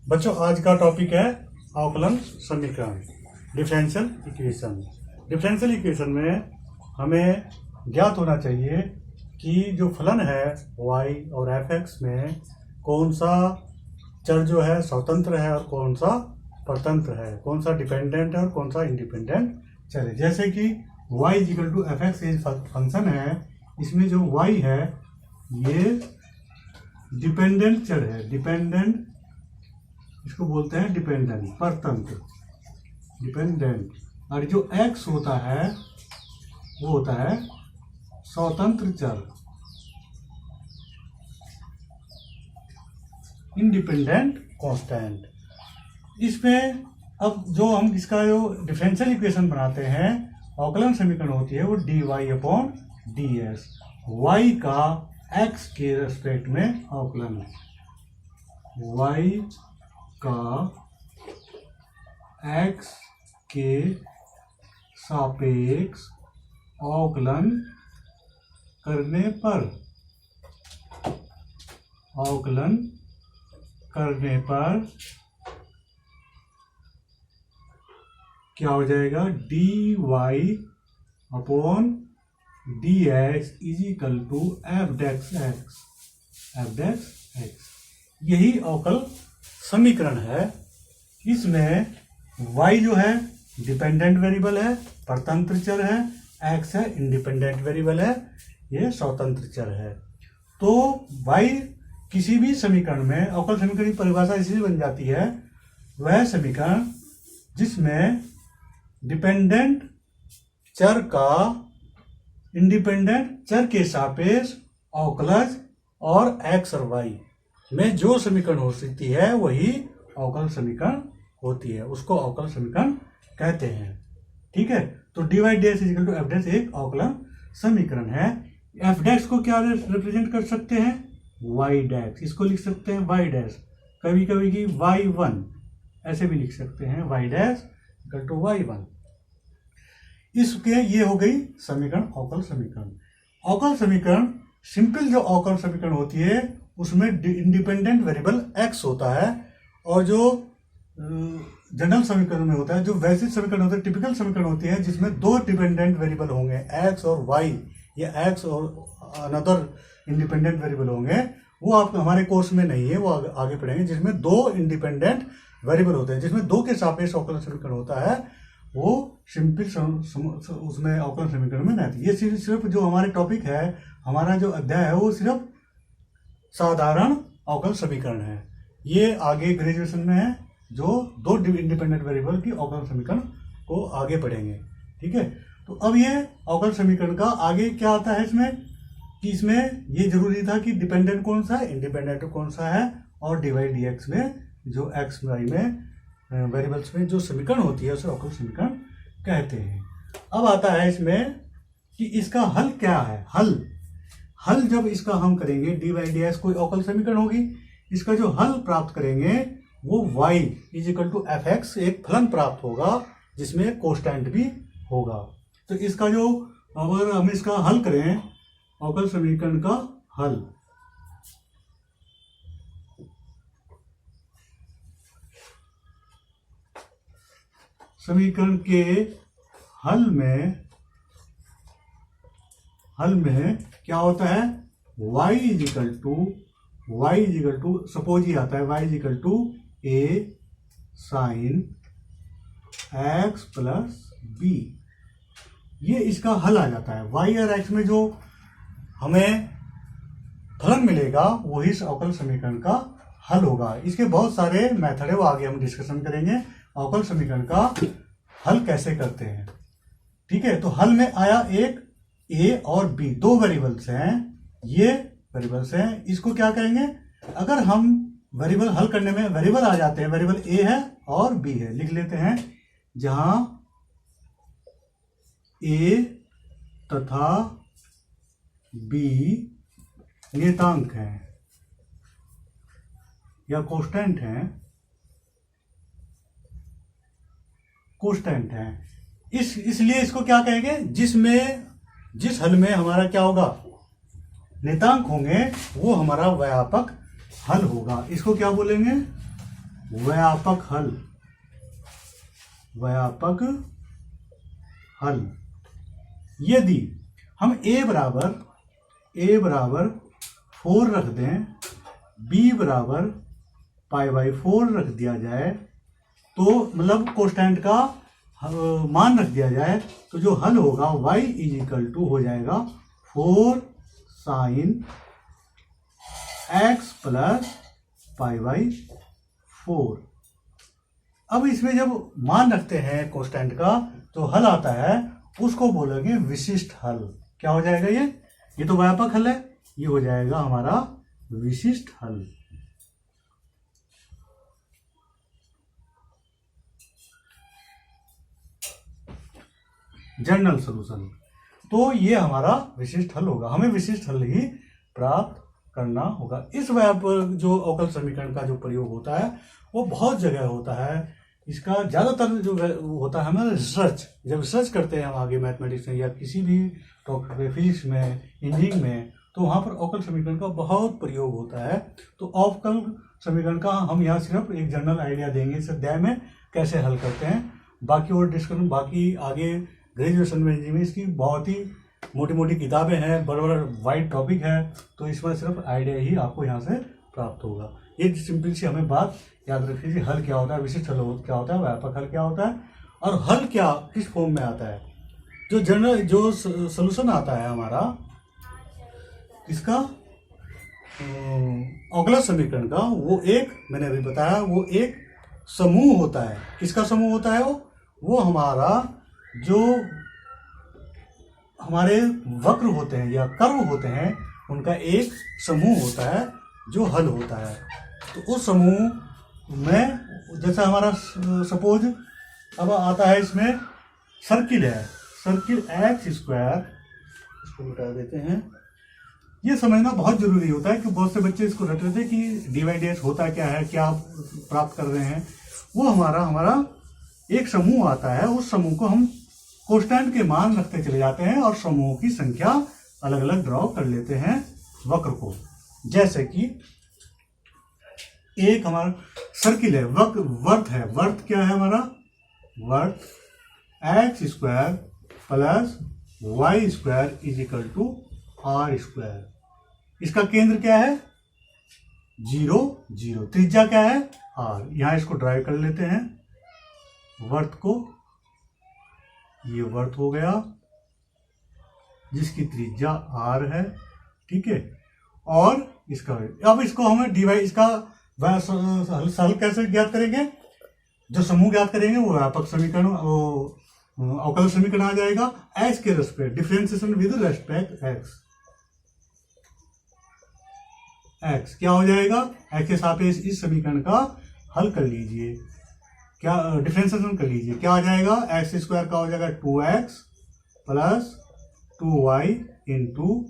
बच्चों आज का टॉपिक है अवकलन समीकरण, डिफरेंशियल इक्वेशन। डिफरेंशियल इक्वेशन में हमें ज्ञात होना चाहिए कि जो फलन है y और f(x) में कौन सा चर जो है स्वतंत्र है और कौन सा परतंत्र है, कौन सा डिपेंडेंट है और कौन सा इंडिपेंडेंट चर है। जैसे कि y = f(x) ये फंक्शन है, इसमें जो y है ये डिपेंडेंट चर है, डिपेंडेंट इसको बोलते हैं डिपेंडेंट, परतंत्र, डिपेंडेंट। और जो x होता है वो होता है स्वतंत्र चर, इंडिपेंडेंट कांस्टेंट। इसमें अब जो हम इसका जो डिफरेंशियल इक्वेशन बनाते हैं, अवकलन समीकरण होती है वो dy/ds, y का x के रेस्पेक्ट में अवकलन, y का x के सापेक्ष अवकलन करने पर क्या हो जाएगा, dy/dx f(x). यही अवकल समीकरण है। इसमें y जो है डिपेंडेंट वेरिएबल है, परतंत्र चर है, x है इंडिपेंडेंट वेरिएबल है, ये स्वतंत्र चर है। तो y किसी भी समीकरण में, अवकल समीकरण की परिभाषा इसलिए बन जाती है, वह समीकरण जिसमें डिपेंडेंट चर का इंडिपेंडेंट चर के सापेक्ष अवकलज और x और y में जो समीकरण हो सकती है वही अवकल समीकरण होती है, उसको अवकल समीकरण कहते हैं। ठीक है, तो dy/ds = f' एक अवकलन समीकरण है। f' को क्या रिप्रेजेंट कर सकते हैं, y', इसको लिख सकते हैं y', कभी कभी की y1 ऐसे भी लिख सकते हैं, y' = y1। इसके ये हो गई समीकरण, अवकल समीकरण। अवकल समीकरण सिंपल जो अवकल समीकरण होती है उसमें इंडिपेंडेंट वेरिएबल x होता है, और जो जनरल समीकरण में होता है, जो वैश्विक समीकरण होता है, टिपिकल समीकरण होती है जिसमें दो डिपेंडेंट वेरिएबल होंगे, x और y, या x और अनदर इंडिपेंडेंट वेरिएबल होंगे, वो आप हमारे कोर्स में नहीं है, वो आगे पढ़ेंगे। जिसमें दो इंडिपेंडेंट वेरिएबल होते हैं, जिसमें दो के सापेक्ष अवकलन समीकरण होता है, वो सिंपल उसमें अवकलन समीकरण में नहीं आती। ये सिर्फ जो हमारे टॉपिक है, हमारा जो अध्याय है, वो सिर्फ साधारण अवकल समीकरण है। ये आगे ग्रेजुएशन में है, जो दो इंडिपेंडेंट वेरिएबल की अवकल समीकरण को आगे पढ़ेंगे। ठीक है, तो अब ये अवकल समीकरण का आगे क्या आता है इसमें, कि इसमें ये जरूरी था कि डिपेंडेंट कौन सा है, इंडिपेंडेंट कौन सा है, और dy/dx में जो x y में वेरिएबल्स में जो समीकरण होती है उसे अवकल समीकरण कहते हैं। अब आता है इसमें कि इसका हल क्या है। हल जब इसका हम करेंगे, dy/ds कोई अवकल समीकरण होगी, इसका जो हल प्राप्त करेंगे वो y = f(x) एक फलन प्राप्त होगा जिसमें कांस्टेंट भी होगा। तो इसका जो, अगर हम इसका हल करें, अवकल समीकरण का हल, समीकरण के हल में क्या होता है, y सपोज ये आता है y = a sin x + b, ये इसका हल आ जाता है। y और x में जो हमें फलन मिलेगा वही इस अवकल समीकरण का हल होगा। इसके बहुत सारे मेथड है, वो आगे हम डिस्कशन करेंगे, अवकल समीकरण का हल कैसे करते हैं। ठीक है, तो हल में आया एक a और b, दो वेरिएबल्स हैं, ये वेरिएबल्स हैं, इसको क्या कहेंगे, अगर हम वेरिएबल हल करने में वेरिएबल आ जाते हैं, वेरिएबल a है और b है, लिख लेते हैं, जहां a तथा b नियतांक हैं या कांस्टेंट हैं, इसलिए इसको क्या कहेंगे, जिस हल में हमारा क्या होगा, नियतांक होंगे, वो हमारा व्यापक हल होगा। इसको क्या बोलेंगे, व्यापक हल, व्यापक हल। यदि हम a बराबर 4 रख दें, b बराबर π/4 रख दिया जाए, तो मतलब कोष्टेंट का मान रख दिया जाए, तो जो हल होगा y = हो जाएगा 4 sin x + π/4। अब इसमें जब मान रखते हैं कोष्टेंट का, तो हल आता है, उसको बोलेंगे विशिष्ट हल। क्या हो जाएगा ये तो व्यापक हल है, ये हो जाएगा हमारा विशिष्ट हल। General solution. तो ये हमारा विशिष्ट हल होगा, हमें विशिष्ट हल ही प्राप्त करना होगा। इस जो अवकल समीकरण का जो प्रयोग होता है वो बहुत जगह होता है। इसका ज़्यादातर जो होता है हमारा रिसर्च, जब रिसर्च करते हैं हम आगे मैथमेटिक्स में या किसी भी टॉपिक में, फिजिक्स में, इंजीनियरिंग में, तो वहाँ पर अवकल समीकरण का बहुत प्रयोग होता है। तो अवकल समीकरण का हम यहाँ सिर्फ एक जनरल आइडिया देंगे इस अध्याय में कैसे हल करते हैं। बाकी और डिस्कशन, बाकी आगे ग्रेजुएशन में इंजीनियरिंग इसकी बहुत ही मोटी मोटी किताबें हैं, बड़ा बड़ा वाइड टॉपिक है, तो इसमें सिर्फ आइडिया ही आपको यहाँ से प्राप्त होगा। ये सिंपल सी हमें बात याद रखिए, हल क्या होता है, विशिष्ट हल क्या होता है, व्यापक हल क्या होता है, और हल क्या किस फॉर्म में आता है। जो जनरल जो सॉल्यूशन आता है हमारा इसका अवकल समीकरण का, वो एक मैंने अभी बताया, वो एक समूह होता है। किसका समूह होता है वो हमारा जो हमारे वक्र होते हैं या कर्व होते हैं, उनका एक समूह होता है जो हल होता है। तो उस समूह में जैसा हमारा सपोज अब आता है, इसमें सर्किल है, सर्किल x², इसको मिटा देते हैं। ये समझना बहुत जरूरी होता है कि बहुत से बच्चे इसको रट लेते हैं कि dy/ds होता क्या है, क्या आप प्राप्त कर रहे हैं। वो हमारा एक समूह आता है, उस समूह को हम कोष्टेंट के मान रखते चले जाते हैं और समूह की संख्या अलग अलग ड्रॉ कर लेते हैं वक्र को। जैसे कि एक हमारा सर्किल है, वर्त है, वर्त क्या है हमारा, वर्त x² + y² = r²। इसका केंद्र क्या है, 0 0, त्रिज्या क्या है, r। यहां इसको ड्राइव कर लेते हैं वर्त को, ये वर्त हो गया जिसकी त्रिज्या r है, ठीक है। और इसका अब इसको हमें डिवाइड, इसका हल कैसे ज्ञात करेंगे, जो समूह ज्ञात करेंगे वो व्यापक समीकरण, वो अवकल समीकरण आ जाएगा। x के respect, differentiation with respect x क्या हो जाएगा, x के सापेक्ष इस समीकरण का हल कर लीजिए, क्या डिफरेंशिएशन कर लीजिए, क्या आ जाएगा, x² का हो जाएगा 2x + 2y ×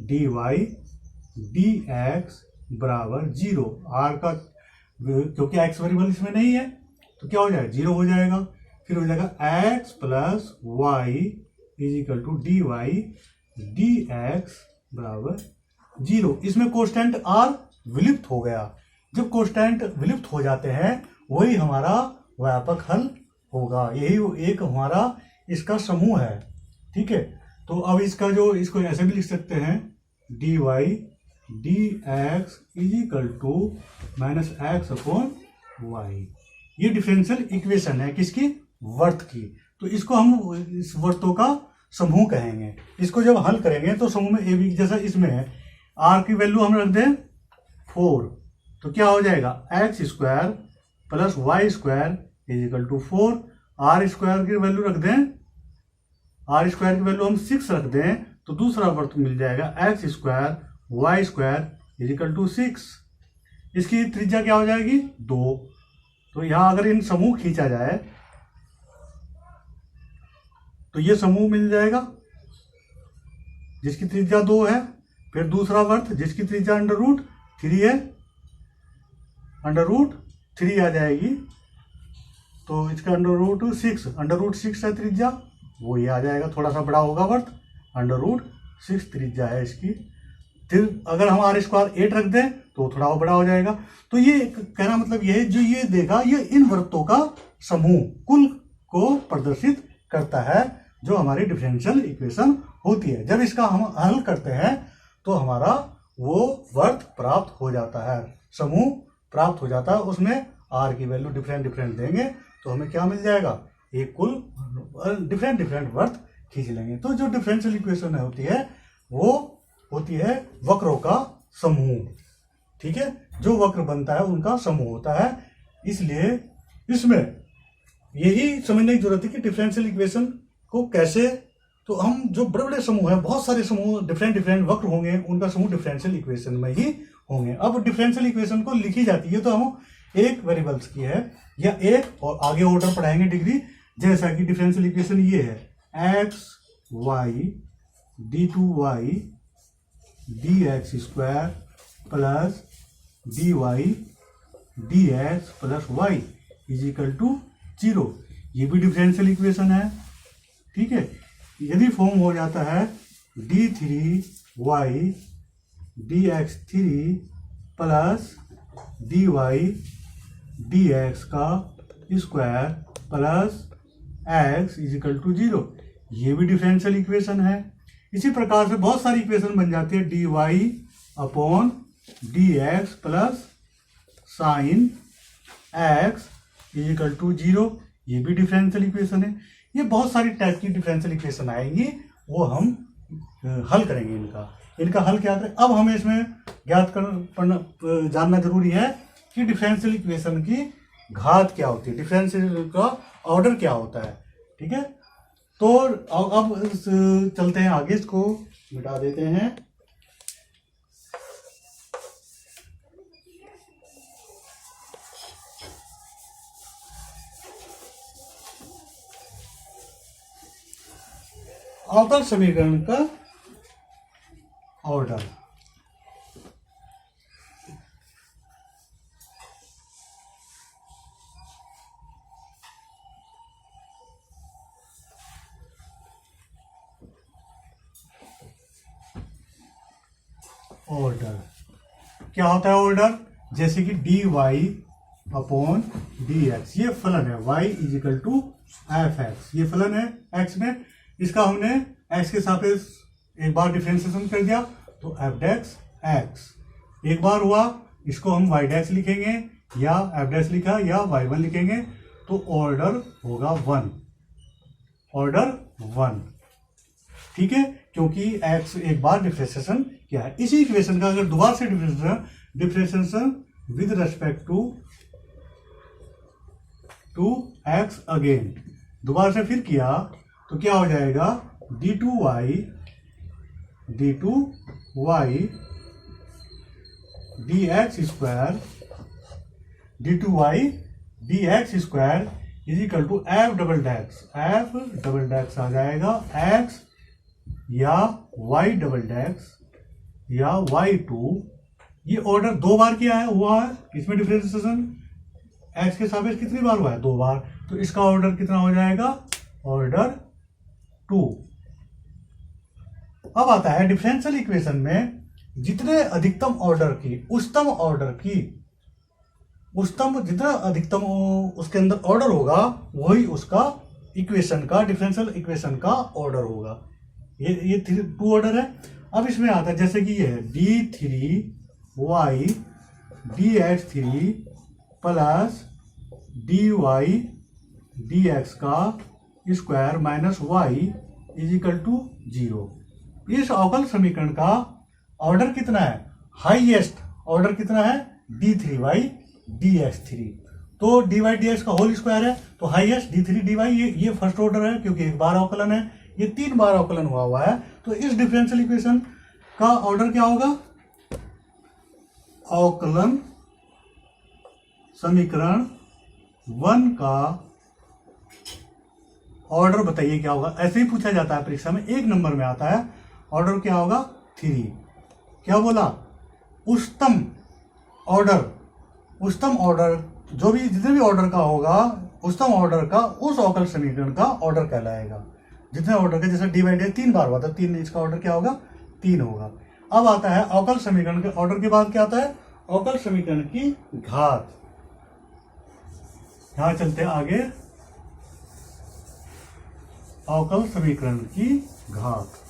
dy dx = 0। r का क्योंकि x वेरिएबल इसमें नहीं है तो क्या हो जाएगा, 0 हो जाएगा। फिर हो जाएगा x + y = dy dx = 0। इसमें कोष्टेंट r विलुप्त हो गया। जब कोष्टेंट विलुप्त हो जाते हैं वही हमारा व्यापक हल होगा। यही एक हमारा इसका समूह है, ठीक है। तो अब इसका जो, इसको ऐसे भी लिख सकते हैं, dy dx = -x/y। ये डिफरेंशियल इक्वेशन है किसकी, वर्त की। तो इसको हम इस वर्तों का समूह कहेंगे। इसको जब हल करेंगे तो समूह में ए बी, जैसा इसमें है r की वैल्यू हम रख दें 4, तो क्या हो जाएगा, x² + y² = 4। r² की वैल्यू रख दें, r² की वैल्यू हम 6 रख दें, तो दूसरा वर्त मिल जाएगा x² y² = 6। इसकी त्रिज्या क्या हो जाएगी, 2। तो यहां अगर इन समूह खींचा जाए तो ये समूह मिल जाएगा जिसकी त्रिज्या 2 है। फिर दूसरा वर्त जिसकी त्रिज्या √3 है, √3 आ जाएगी, तो इसका √6 है त्रिज्या, वो ये आ जाएगा, थोड़ा सा बड़ा होगा वर्त, √6 त्रिज्या है इसकी। फिर अगर हम आर स्क्वायर 8 रख दें तो थोड़ा और बड़ा हो जाएगा। तो ये कहना मतलब ये है, जो ये देखा ये इन वृत्तों का समूह कुल को प्रदर्शित करता है जो हमारी डिफरेंशियल इक्वेशन होती है। जब इसका हम हल करते हैं तो हमारा वो वर्त प्राप्त हो जाता है, समूह प्राप्त हो जाता है। उसमें आर की वैल्यू डिफरेंट डिफरेंट देंगे तो हमें क्या मिल जाएगा, एक कुल डिफरेंट डिफरेंट वर्त खींच लेंगे। तो जो डिफरेंशियल इक्वेशन होती है वो होती है वक्रों का समूह, ठीक है। जो वक्र बनता है उनका समूह होता है। इसलिए इसमें यही समझने की जरूरत है कि डिफरेंशियल इक्वेशन को कैसे, तो हम जो बड़े बड़े समूह हैं, बहुत सारे समूह डिफरेंट डिफरेंट वक्र होंगे, उनका समूह डिफरेंशियल इक्वेशन में ही होंगे। अब डिफरेंशियल इक्वेशन को लिखी जाती है तो हम एक वेरिएबल्स की है या एक, और आगे ऑर्डर पढ़ाएंगे डिग्री, जैसा कि डिफरेंशियल इक्वेशन ये है x y d two y d x square plus d y d x plus y is equal to 0। ये भी डिफरेंशियल इक्वेशन है, ठीक है। यदि फॉर्म हो जाता है d3y dx3 plus dy dx का square plus x is equal to 0, ये भी डिफरेंशियल इक्वेशन है। इसी प्रकार से बहुत सारी इक्वेशन बन जाती है, dy upon dx plus sine x is equal to 0, ये भी डिफरेंशियल इक्वेशन है। ये बहुत सारी टाइप की डिफरेंशियल इक्वेशन आएंगी, वो हम हल करेंगे। इनका हल क्या करें, अब हमें इसमें ज्ञात कर जानना जरूरी है कि डिफरेंशियल इक्वेशन की घात क्या होती है, डिफरेंशियल का ऑर्डर क्या होता है, ठीक है। तो अब चलते हैं आगे, इसको मिटा देते हैं। अवकल समीकरण का ऑर्डर, ऑर्डर क्या होता है ऑर्डर, जैसे कि d y upon d x, ये फलन है, y is equal to f x, ये फलन है x में। इसका हमने x के सापेक्ष एक बार डिफरेंशिएशन कर दिया तो एफ डैक्स एक्स एक बार हुआ, इसको हम y डैक्स लिखेंगे या एफ डैक्स लिखा या y1 लिखेंगे, तो ऑर्डर होगा 1, ऑर्डर 1, ठीक है, क्योंकि x एक बार डिफरेंशिएशन किया है। इसी इक्वेशन का अगर दोबारा से differentiation with respect to x again दोबारा से फिर किया तो क्या हो जाएगा, d2y dx square d2y dx square is equal to F double dash आ जाएगा x या y डबल डैक्स या y2। ये ऑर्डर 2 बार किया है, हुआ है, इसमें डिफरेंशिएशन x के सापेक्ष कितनी बार हुआ है, 2 बार, तो इसका ऑर्डर कितना हो जाएगा, ऑर्डर 2। अब आता है डिफरेंशियल इक्वेशन में जितने अधिकतम ऑर्डर की जितना अधिकतम उसके अंदर ऑर्डर होगा वही उसका इक्वेशन का, डिफरेंशियल इक्वेशन का ऑर्डर होगा। ये 2 ऑर्डर है। अब इसमें आता है जैसे कि ये है d3y dx3 plus dy dx का square minus y is equal to 0। इस अवकल समीकरण का ऑर्डर कितना है, हाईएस्ट ऑर्डर कितना है, d3y dx3, तो dy dx का होल स्क्वायर है, तो हाईएस्ट d3 dy ये फर्स्ट ऑर्डर है क्योंकि एक बार अवकलन है, ये 3 बार अवकलन हुआ है। तो इस डिफरेंशियल इक्वेशन का ऑर्डर क्या होगा, अवकलन समीकरण 1 का ऑर्डर बताइए क्या होगा। ऐसे ही पूछा जाता है परीक्षा में, 1 नंबर में आता है, ऑर्डर क्या होगा 3। क्या बोला, उच्चतम ऑर्डर जो भी जितने भी ऑर्डर का होगा, उच्चतम ऑर्डर का उस अवकल समीकरण का ऑर्डर कहलाएगा। जितने ऑर्डर का, जैसे डिवाइड 3 बार हुआ था, 3, इसका ऑर्डर क्या होगा, 3 होगा। अब आता है अवकल समीकरण के ऑर्डर के बाद क्या आता है, अवकल समीकरण की घात। यहां चलते आगे, अवकल समीकरण की घात।